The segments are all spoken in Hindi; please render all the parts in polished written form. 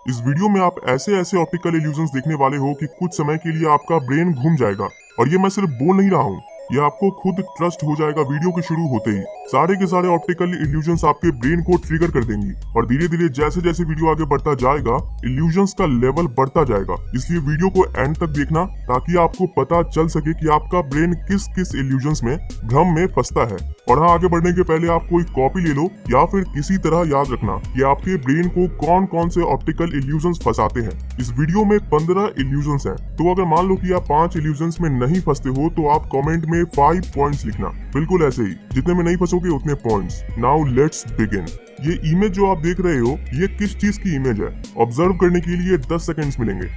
इस वीडियो में आप ऐसे ऐसे ऑप्टिकल इल्यूजन्स देखने वाले हो कि कुछ समय के लिए आपका ब्रेन घूम जाएगा। और ये मैं सिर्फ बोल नहीं रहा हूँ, ये आपको खुद ट्रस्ट हो जाएगा। वीडियो के शुरू होते ही सारे के सारे ऑप्टिकल इल्यूजन्स आपके ब्रेन को ट्रिगर कर देंगी और धीरे धीरे जैसे जैसे वीडियो आगे बढ़ता जाएगा इल्यूजन्स का लेवल बढ़ता जाएगा। इसलिए वीडियो को एंड तक देखना ताकि आपको पता चल सके कि आपका ब्रेन किस किस इल्यूजन्स में भ्रम में फंसता है। और हाँ, आगे बढ़ने के पहले आप कोई कॉपी ले लो या फिर किसी तरह याद रखना कि आपके ब्रेन को कौन कौन से ऑप्टिकल इल्यूजन्स फंसाते हैं। इस वीडियो में 15 इल्यूजन्स हैं, तो अगर मान लो कि आप 5 इल्यूजन्स में नहीं फंसते हो तो आप कमेंट में 5 पॉइंट्स लिखना। बिल्कुल ऐसे ही, जितने में नहीं फंसोगे उतने पॉइंट्स। Now let's begin. ये इमेज जो आप देख रहे हो, ये किस चीज की इमेज है? ऑब्जर्व करने के लिए 10 सेकेंड्स मिलेंगे।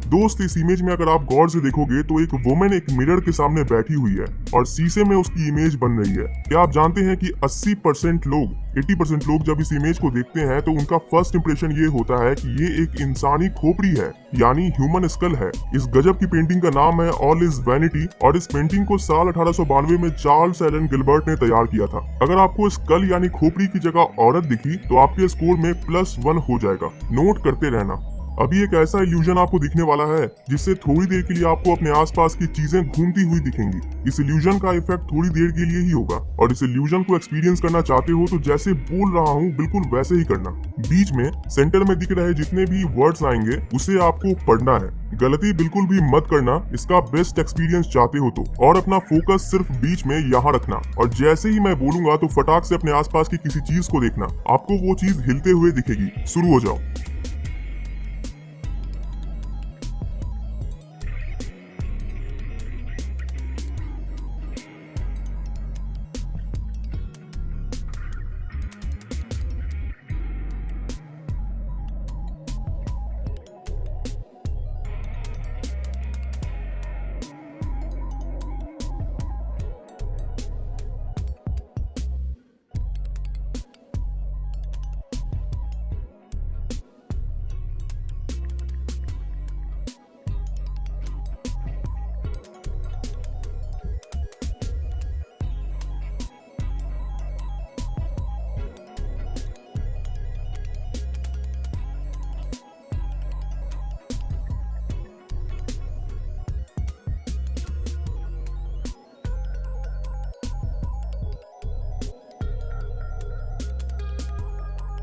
दोस्त, इस इमेज में अगर आप गौर से देखोगे तो एक वुमेन एक मिरर के सामने बैठी हुई है और शीशे में उसकी इमेज बन रही है। क्या आप जानते हैं कि 80% लोग जब इस इमेज को देखते हैं तो उनका फर्स्ट इंप्रेशन ये होता है कि ये एक इंसानी खोपड़ी है, यानी ह्यूमन स्कल है। इस गजब की पेंटिंग का नाम है ऑल इज वैनिटी और इस पेंटिंग को साल 1892 में चार्ल्स एलन गिलबर्ट ने तैयार किया था। अगर आपको स्कल यानी खोपड़ी की जगह औरत दिखी तो आपके स्कोर में +1 हो जाएगा। नोट करते रहना। अभी एक ऐसा इल्यूजन आपको दिखने वाला है जिससे थोड़ी देर के लिए आपको अपने आसपास की चीजें घूमती हुई दिखेंगी। इस इल्यूजन का इफेक्ट थोड़ी देर के लिए ही होगा और इस इल्यूजन को एक्सपीरियंस करना चाहते हो तो जैसे बोल रहा हूँ बिल्कुल वैसे ही करना। बीच में सेंटर में दिख रहे जितने भी वर्ड्स आएंगे उसे आपको पढ़ना है। गलती बिल्कुल भी मत करना इसका बेस्ट एक्सपीरियंस चाहते हो तो। और अपना फोकस सिर्फ बीच में यहाँ रखना और जैसे ही मैं बोलूंगा तो फटाक से अपने आसपास की किसी चीज को देखना। आपको वो चीज हिलते हुए दिखेगी। शुरू हो जाओ।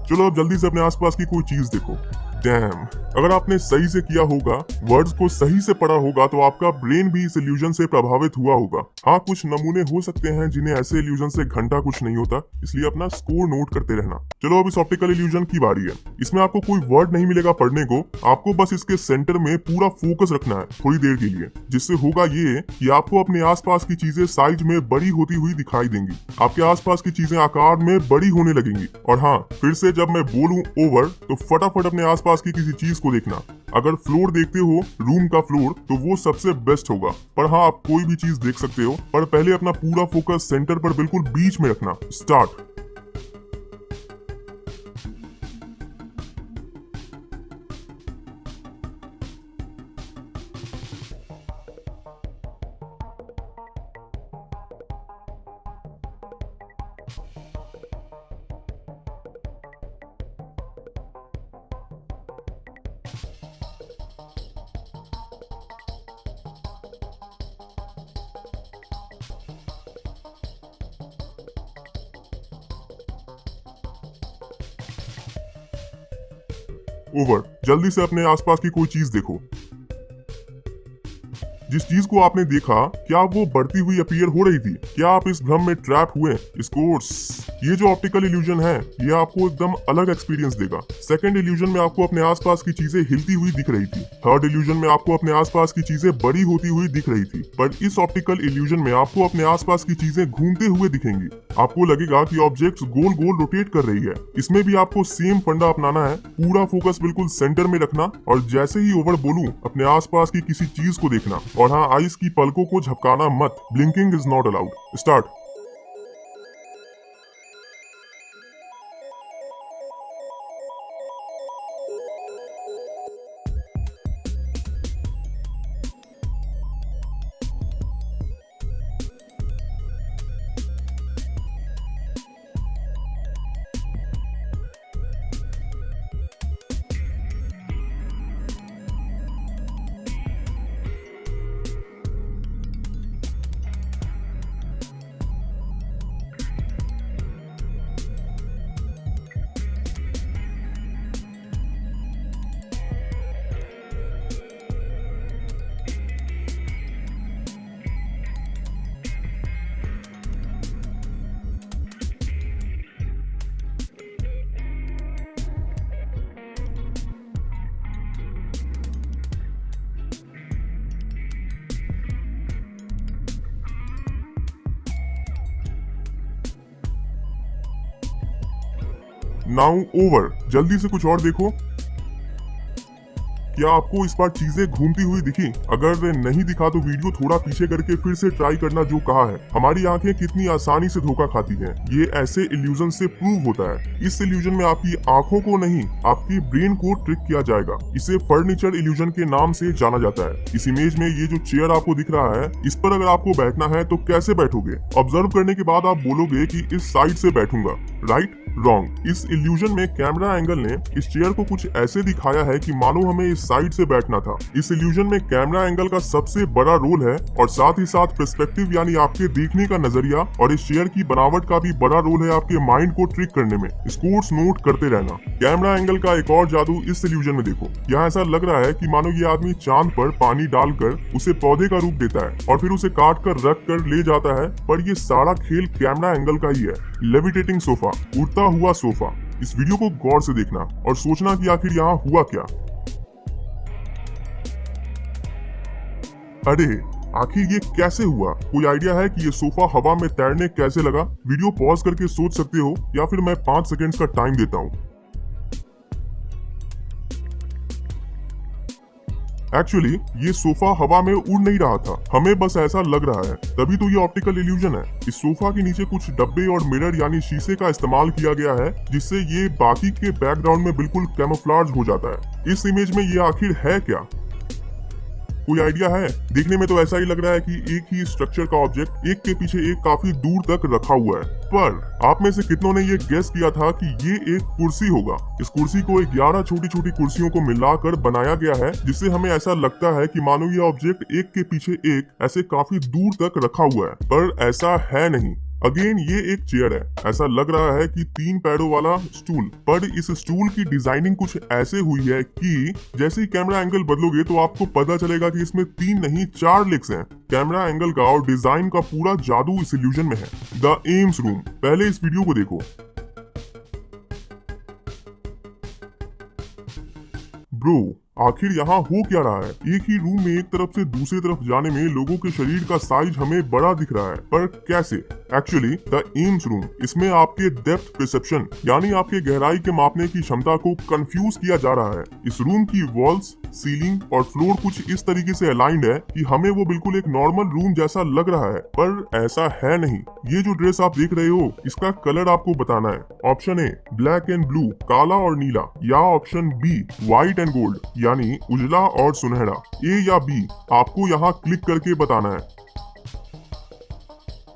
चलो अब जल्दी से अपने आसपास की कोई चीज देखो। डैम, अगर आपने सही से किया होगा, वर्ड्स को सही से पढ़ा होगा तो आपका ब्रेन भी इस इल्यूजन से प्रभावित हुआ होगा। हाँ, कुछ नमूने हो सकते हैं जिन्हें ऐसे इल्यूजन से घंटा कुछ नहीं होता, इसलिए अपना स्कोर नोट करते रहना। चलो अब इस ऑप्टिकल इल्यूजन की बारी है। इसमें आपको कोई वर्ड नहीं मिलेगा पढ़ने को, आपको बस इसके सेंटर में पूरा फोकस रखना है थोड़ी देर के लिए, जिससे होगा ये कि आपको अपने आसपास की चीजें साइज में बड़ी होती हुई दिखाई देंगी। आपके आसपास की चीजें आकार में बड़ी होने लगेंगी। और हाँ, फिर से जब मैं बोलूं ओवर तो फटाफट अपने आसपास की किसी चीज को देखना। अगर फ्लोर देखते हो, रूम का फ्लोर, तो वो सबसे बेस्ट होगा। पर हाँ, आप कोई भी चीज देख सकते हो, पर पहले अपना पूरा फोकस सेंटर पर बिल्कुल बीच में रखना। स्टार्ट। ओवर। जल्दी से अपने आसपास की कोई चीज देखो। जिस चीज को आपने देखा, क्या वो बढ़ती हुई अपीयर हो रही थी? क्या आप इस भ्रम में ट्रैप हुए? स्कोर्स, ये जो ऑप्टिकल इल्यूजन है ये आपको एकदम अलग एक्सपीरियंस देगा। सेकंड इल्यूजन में आपको अपने आसपास की चीजें हिलती हुई दिख रही थी। थर्ड इल्यूजन में आपको अपने आसपास की चीजें बड़ी होती हुई दिख रही थी। पर इस ऑप्टिकल इल्यूजन में आपको अपने आसपास की चीजें घूमते हुए दिखेंगी। आपको लगेगा कि ऑब्जेक्ट्स गोल गोल रोटेट कर रही है। इसमें भी आपको सेम फंडा अपनाना है, पूरा फोकस बिल्कुल सेंटर में रखना और जैसे ही ओवर बोलूं अपने आसपास की किसी चीज को देखना। और हाँ, आइस की पलकों को झपकाना मत। Blinking is not allowed. Start. Now over. जल्दी से कुछ और देखो। क्या आपको इस बार चीजें घूमती हुई दिखी? अगर नहीं दिखा तो वीडियो थोड़ा पीछे करके फिर से ट्राई करना जो कहा है। हमारी आंखें कितनी आसानी से धोखा खाती हैं। ये ऐसे इल्यूजन से प्रूव होता है। इस इल्यूजन में आपकी आंखों को नहीं, आपकी ब्रेन को ट्रिक किया जाएगा। इसे फर्नीचर इल्यूजन के नाम से जाना जाता है। इस इमेज में ये जो चेयर आपको दिख रहा है, इस पर अगर आपको बैठना है तो कैसे बैठोगे? ऑब्जर्व करने के बाद आप बोलोगे कि इस साइड से बैठूंगा, राइट? रॉन्ग। इस इल्यूजन में कैमरा एंगल ने इस चेयर को कुछ ऐसे दिखाया है कि मानो हमें इस साइड से बैठना था। इस इल्यूजन में कैमरा एंगल का सबसे बड़ा रोल है और साथ ही साथ पर्सपेक्टिव यानी आपके देखने का नजरिया और इस चेयर की बनावट का भी बड़ा रोल है आपके माइंड को ट्रिक करने में। स्कोर्स नोट करते रहना। कैमरा एंगल का एक और जादू इस इल्यूजन में देखो। यहाँ ऐसा लग रहा है कि मानो ये आदमी चांद पर पानी डालकर उसे पौधे का रूप देता है और फिर उसे काट कर रख कर ले जाता है, पर ये सारा खेल कैमरा एंगल का ही है। लेविटेटिंग सोफा, उड़ता हुआ सोफा। इस वीडियो को गौर से देखना और सोचना कि आखिर यहाँ हुआ क्या। अरे आखिर ये कैसे हुआ? कोई आइडिया है कि ये सोफा हवा में तैरने कैसे लगा? वीडियो पॉज करके सोच सकते हो या फिर मैं 5 सेकंड्स का टाइम देता हूँ। एक्चुअली ये सोफा हवा में उड़ नहीं रहा था, हमें बस ऐसा लग रहा है, तभी तो ये ऑप्टिकल इल्यूजन है। इस सोफा के नीचे कुछ डब्बे और मिरर यानी शीशे का इस्तेमाल किया गया है, जिससे ये बाकी के बैकग्राउंड में बिल्कुल कैमोफ्लेज हो जाता है। इस इमेज में ये आखिर है क्या? कोई आइडिया है? देखने में तो ऐसा ही लग रहा है कि एक ही स्ट्रक्चर का ऑब्जेक्ट एक के पीछे एक काफी दूर तक रखा हुआ है, पर आप में से कितनों ने ये गेस किया था कि ये एक कुर्सी होगा? इस कुर्सी को 11 छोटी छोटी कुर्सियों को मिलाकर बनाया गया है, जिससे हमें ऐसा लगता है कि मानो ये ऑब्जेक्ट एक के पीछे एक ऐसे काफी दूर तक रखा हुआ है, पर ऐसा है नहीं। अगेन ये एक चेयर है। ऐसा लग रहा है कि 3 पैरों वाला स्टूल, पर इस स्टूल की डिजाइनिंग कुछ ऐसे हुई है कि जैसे ही कैमरा एंगल बदलोगे तो आपको पता चलेगा कि इसमें 3 नहीं 4 लेग्स हैं। कैमरा एंगल का और डिजाइन का पूरा जादू इस इल्यूजन में है। The AIIMS room. पहले इस वीडियो को देखो। ब्रो, आखिर यहाँ हो क्या रहा है? एक ही रूम में एक तरफ से दूसरी तरफ जाने में लोगों के शरीर का साइज हमें बड़ा दिख रहा है, पर कैसे? एक्चुअली द एम्स रूम, इसमें आपके डेप्थ परसेप्शन यानी आपके गहराई के मापने की क्षमता को कंफ्यूज किया जा रहा है। इस रूम की वॉल्स, सीलिंग और फ्लोर कुछ इस तरीके से अलाइंड है कि हमें वो बिल्कुल एक नॉर्मल रूम जैसा लग रहा है, पर ऐसा है नहीं। ये जो ड्रेस आप देख रहे हो, इसका कलर आपको बताना है। Option A black and blue, काला और नीला, या option B white and gold यानी उजला और सुनहरा। ए या बी आपको यहाँ क्लिक करके बताना है।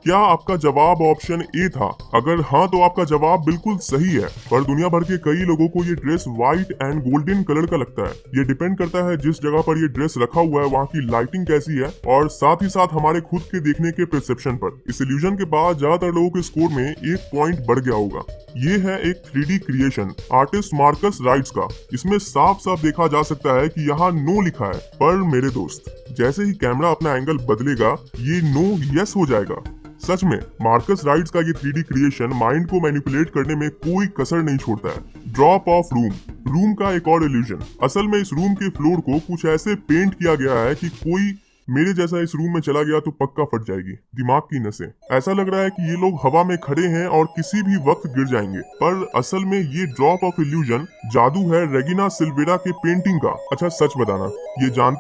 क्या आपका जवाब ऑप्शन ए था? अगर हाँ तो आपका जवाब बिल्कुल सही है, पर दुनिया भर के कई लोगों को ये dress white and golden colour का लगता है। ये डिपेंड करता है जिस जगह पर ये ड्रेस रखा हुआ है वहाँ की लाइटिंग कैसी है और साथ ही साथ हमारे खुद के देखने के परसेप्शन पर। इस इल्यूजन के बाद ज्यादातर लोगों के स्कोर में 1 पॉइंट बढ़ गया होगा। ये है एक 3D creation artist Marcus rights का। इसमें साफ साफ देखा जा सकता है कि यहाँ नो लिखा है, पर मेरे दोस्त जैसे ही कैमरा अपना एंगल बदलेगा ये नो यस हो जाएगा। सच में मार्कस राइट्स का ये 3D क्रिएशन माइंड को मैनिपुलेट करने में कोई कसर नहीं छोड़ता है। Drop of room. रूम का एक और इल्यूजन। असल में इस रूम के फ्लोर को कुछ ऐसे पेंट किया गया है कि कोई मेरे जैसा इस रूम में चला गया तो पक्का फट जाएगी दिमाग की नसें। ऐसा लग रहा है कि ये लोग हवा में खड़े हैं और किसी भी वक्त गिर जाएंगे, पर असल में ये ड्रॉप ऑफ इल्यूजन जादू है रेगिना सिल्वेरा के पेंटिंग का। अच्छा सच बताना, ये जानते